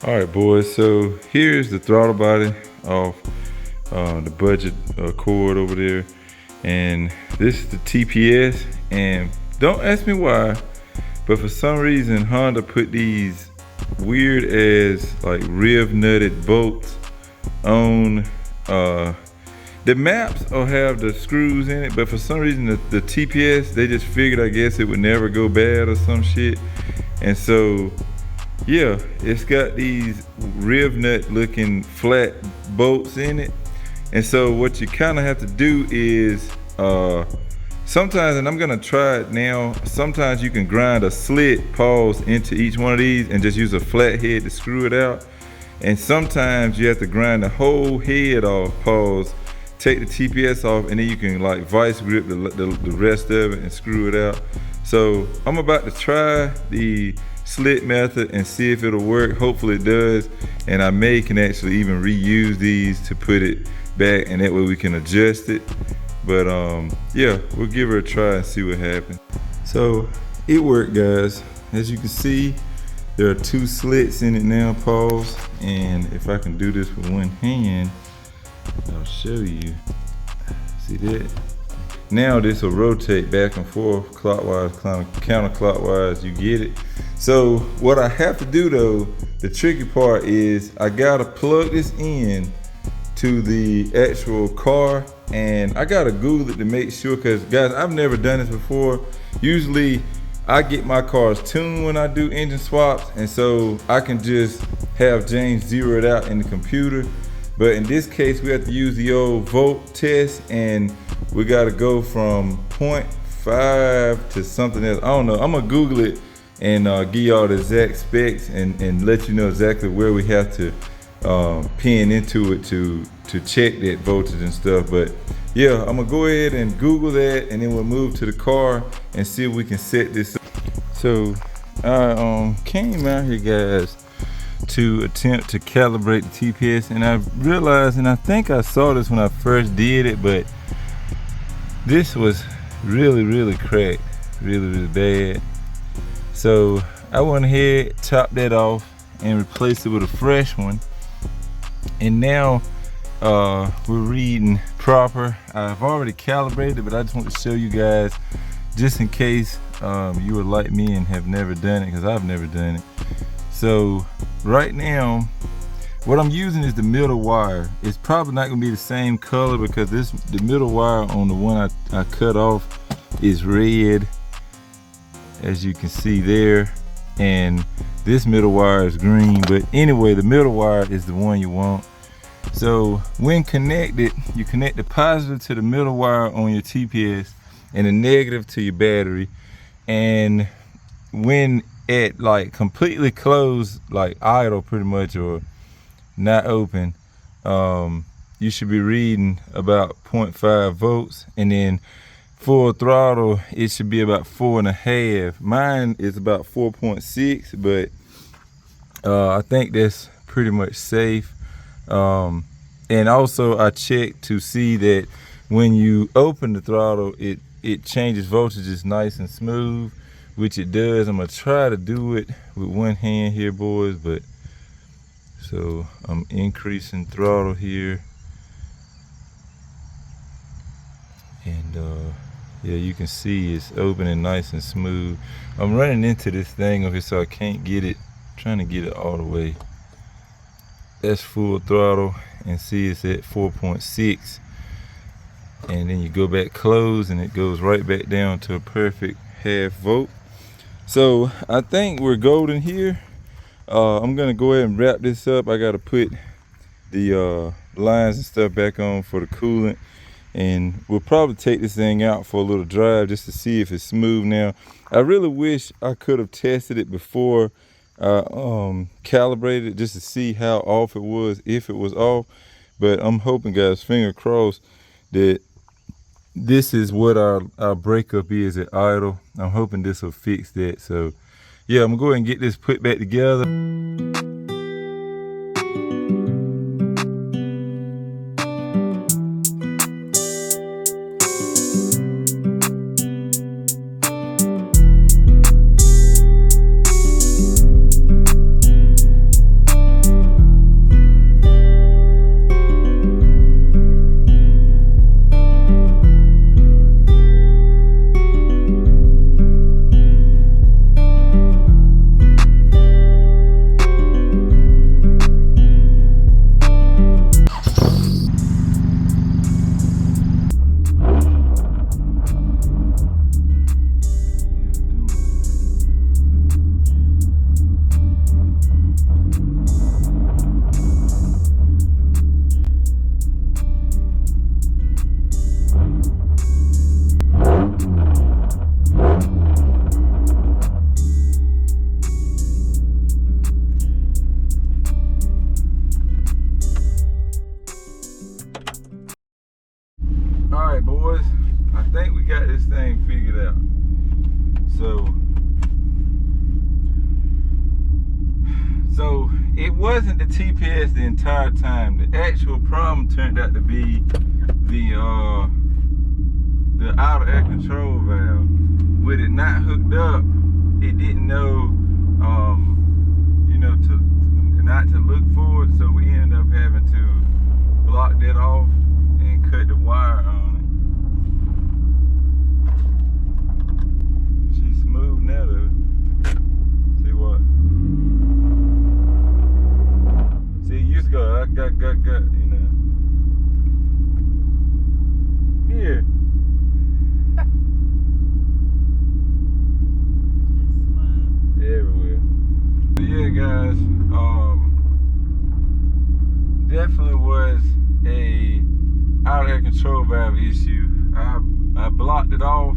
Alright boys, so here's the throttle body of the budget cord over there, and this is the TPS. And don't ask me why, but for some reason Honda put these weird as like riv nutted bolts on the maps or have the screws in it, but for some reason the TPS, they just figured, I guess, it would never go bad or some shit. And so yeah, it's got these riv nut looking flat bolts in it. And so what you kind of have to do is sometimes, and I'm gonna try it now, sometimes you can grind a slit pause into each one of these and just use a flat head to screw it out. And sometimes you have to grind the whole head off, pause, take the TPS off, and then you can like vice grip the rest of it and screw it out. So I'm about to try the slit method and see if it'll work. Hopefully it does, and I can actually even reuse these to put it back, and that way we can adjust it. But yeah, we'll give her a try and see what happens. So it worked, guys. As you can see, there are two slits in it now, pause. And if I can do this with one hand, I'll show you. See that? Now this will rotate back and forth, clockwise, counterclockwise, you get it. So what I have to do though, the tricky part is I gotta plug this in to the actual car, and I gotta Google it to make sure, cause guys, I've never done this before. Usually I get my cars tuned when I do engine swaps, and so I can just have James zero it out in the computer. But in this case, we have to use the old volt test, and we gotta go from 0.5 to something else. I don't know, I'm gonna Google it and give y'all the exact specs and let you know exactly where we have to pin into it to check that voltage and stuff. But yeah, I'm gonna go ahead and Google that, and then we'll move to the car and see if we can set this up. So I came out here, guys, to attempt to calibrate the TPS, and I realized, and I think I saw this when I first did it, but this was really cracked, really bad. So I went ahead, chopped that off, and replaced it with a fresh one. And now we're reading proper. I've already calibrated it, but I just want to show you guys, just in case you were like me and have never done it, because I've never done it. So right now, what I'm using is the middle wire. It's probably not gonna be the same color because the middle wire on the one I cut off is red, as you can see there, and this middle wire is green. But anyway, the middle wire is the one you want. So when connected, you connect the positive to the middle wire on your TPS and the negative to your battery. And when at like completely closed, like idle pretty much, or not open, you should be reading about 0.5 volts, and then full throttle it should be about 4.5. Mine is about 4.6, but I think that's pretty much safe. And also I checked to see that when you open the throttle, it changes voltages nice and smooth, which it does. I'm gonna try to do it with one hand here, boys, but so I'm increasing throttle here, and yeah, you can see it's opening nice and smooth. I'm running into this thing over here, so I can't get it, trying to get it all the way. That's full throttle, and see it's at 4.6, and then you go back close and it goes right back down to a perfect half volt. So I think we're golden here. I'm gonna go ahead and wrap this up. I gotta put the lines and stuff back on for the coolant, and we'll probably take this thing out for a little drive just to see if it's smooth now. I really wish I could have tested it before I calibrated it, just to see how off it was, if it was off. But I'm hoping, guys, finger crossed, that this is what our breakup is at idle. I'm hoping this will fix that. So yeah, I'm gonna go ahead and get this put back together. Alright boys, I think we got this thing figured out. So it wasn't the TPS the entire time. The actual problem turned out to be the outer air control valve. With it not hooked up, it didn't know you know, not to look for it, so we ended up having to block that off and cut the wire on it. She's smooth now though. See what? See, years ago I got, you know. Yeah. Everywhere. But yeah, guys, definitely was a outer air control valve issue. I blocked it off,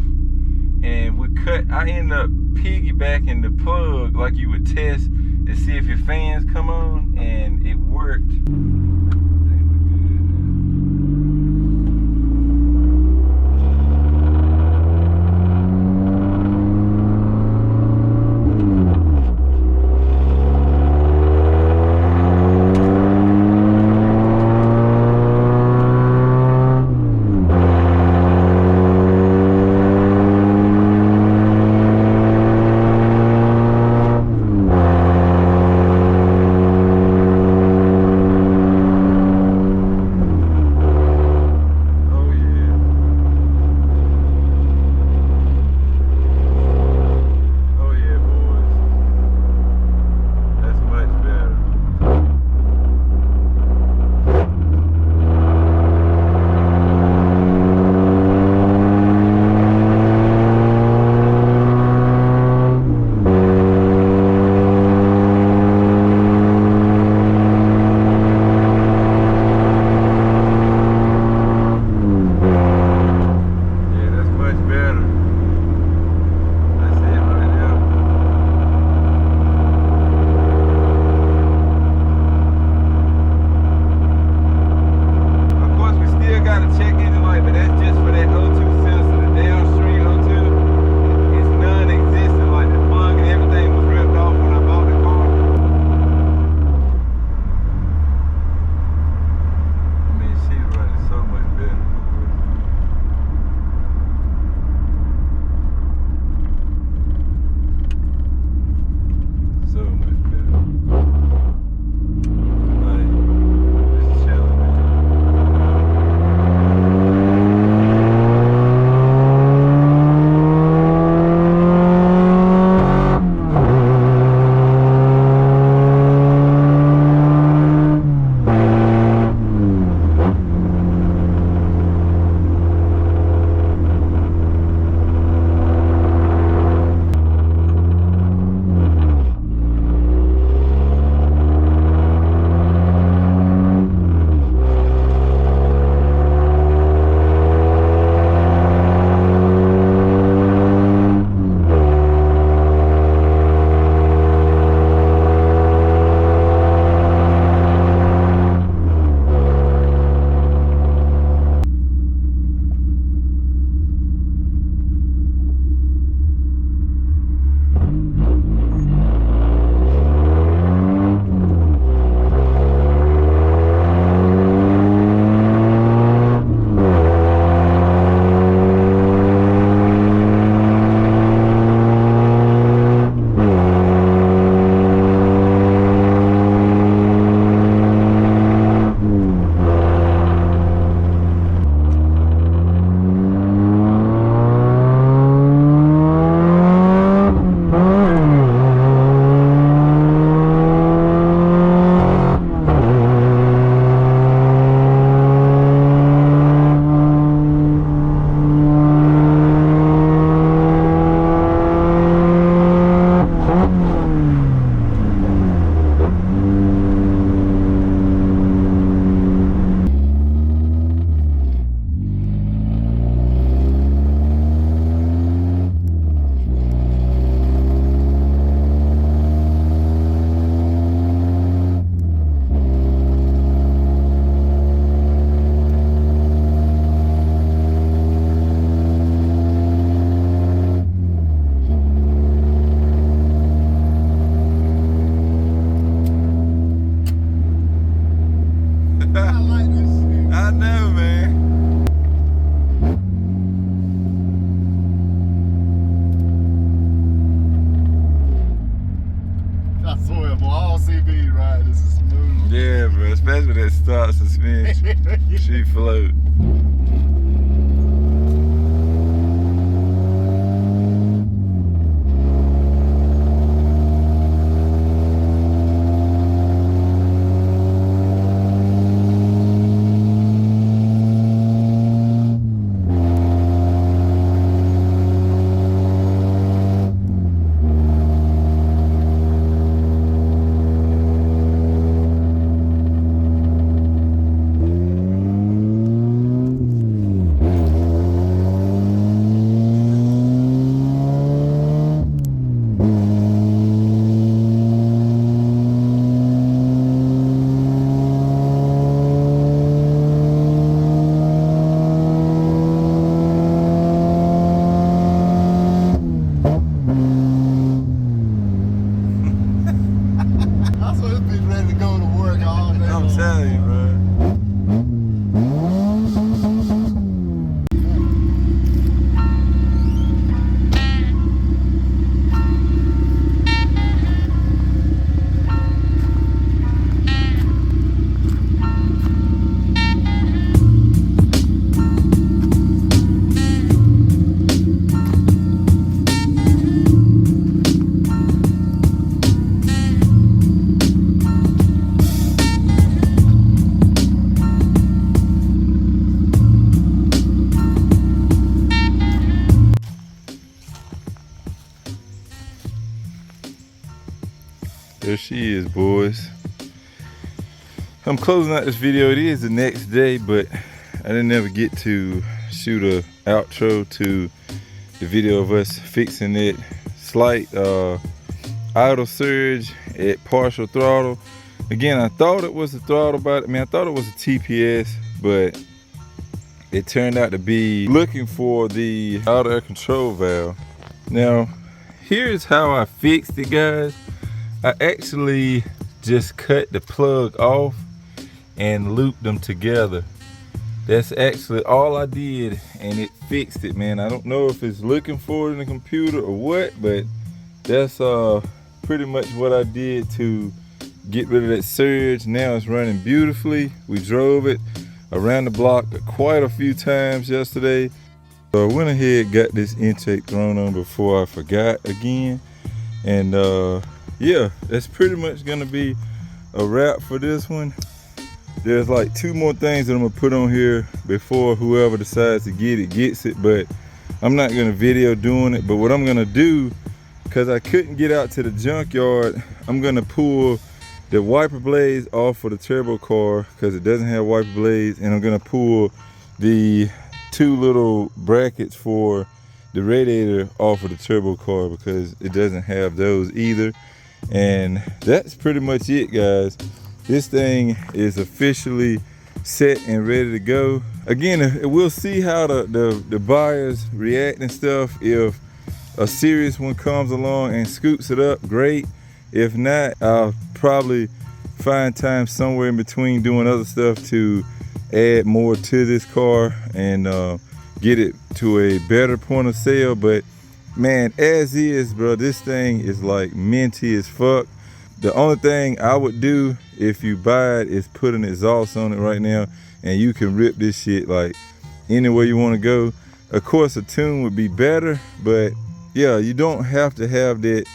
and I ended up piggybacking the plug like you would test to see if your fans come on, and it worked. There she is, boys. I'm closing out this video. It is the next day, but I didn't ever get to shoot a outro to the video of us fixing it. Slight idle surge at partial throttle. Again, I thought it was a throttle body. I mean, I thought it was a TPS, but it turned out to be looking for the outer air control valve. Now, here's how I fixed it, guys. I actually just cut the plug off and looped them together. That's actually all I did, and it fixed it, man. I don't know if it's looking for it in the computer or what, but that's pretty much what I did to get rid of that surge. Now it's running beautifully. We drove it around the block quite a few times yesterday. So I went ahead, got this intake thrown on before I forgot again. And yeah, that's pretty much gonna be a wrap for this one. There's like 2 more things that I'm gonna put on here before whoever decides to get it gets it, but I'm not gonna video doing it. But what I'm gonna do, because I couldn't get out to the junkyard, I'm gonna pull the wiper blades off of the turbo car because it doesn't have wiper blades, and I'm gonna pull the 2 little brackets for the radiator off of the turbo car because it doesn't have those either. And that's pretty much it, guys. This thing is officially set and ready to go. Again, we'll see how the buyers react and stuff. If a serious one comes along and scoops it up, great. If not, I'll probably find time somewhere in between doing other stuff to add more to this car and get it to a better point of sale. But man, as is, bro, this thing is like minty as fuck. The only thing I would do if you buy it is put an exhaust on it right now, and you can rip this shit like anywhere you want to go. Of course, a tune would be better, but yeah, you don't have to have that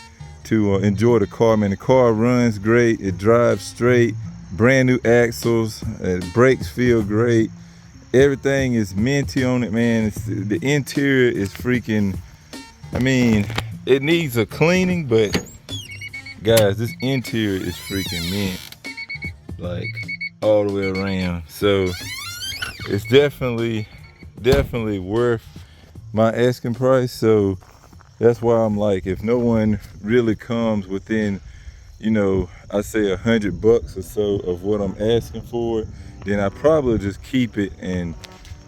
to enjoy the car, man. The car runs great, it drives straight, brand new axles, brakes feel great. Everything is minty on it, man. The interior is freaking, I mean, it needs a cleaning, but guys, this interior is freaking mint, like all the way around. So it's definitely worth my asking price. So that's why I'm like, if no one really comes within, you know, I say $100 or so of what I'm asking for, then I probably just keep it and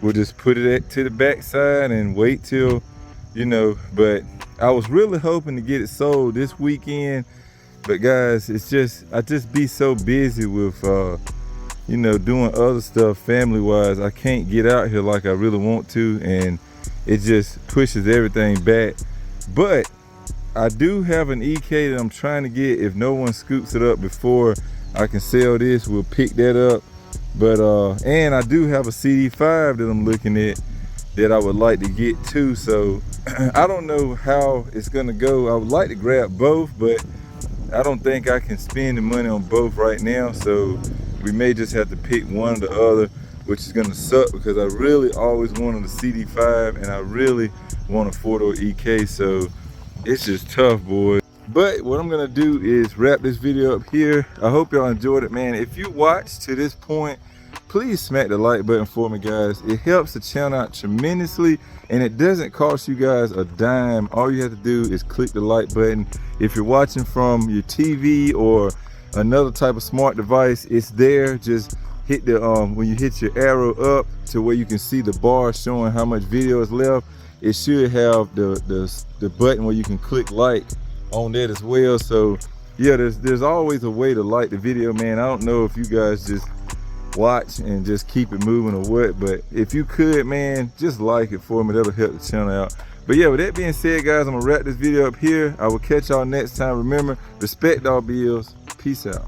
we'll just put it to the backside and wait till, you know. But I was really hoping to get it sold this weekend, but guys, it's just, I just be so busy with you know, doing other stuff family wise. I can't get out here like I really want to, and it just pushes everything back. But I do have an EK that I'm trying to get. If no one scoops it up before I can sell this, we'll pick that up. But and I do have a CD5 that I'm looking at that I would like to get too. So I don't know how it's gonna go. I would like to grab both, but I don't think I can spend the money on both right now. So we may just have to pick one or the other, which is gonna suck because I really always wanted a CD5 and I really want a 4-door EK. So it's just tough, boys. But what I'm gonna do is wrap this video up here. I hope y'all enjoyed it, man. If you watched to this point, please smack the like button for me, guys. It helps the channel out tremendously, and it doesn't cost you guys a dime. All you have to do is click the like button. If you're watching from your TV or another type of smart device, it's there. Just hit the when you hit your arrow up to where you can see the bar showing how much video is left, it should have the button where you can click like on that as well. So yeah, there's always a way to like the video, man. I don't know if you guys just watch and just keep it moving or what, but if you could, man, just like it for me. That'll help the channel out. But yeah, with that being said, guys, I'm gonna wrap this video up here. I will catch y'all next time. Remember, respect all bills. Peace out.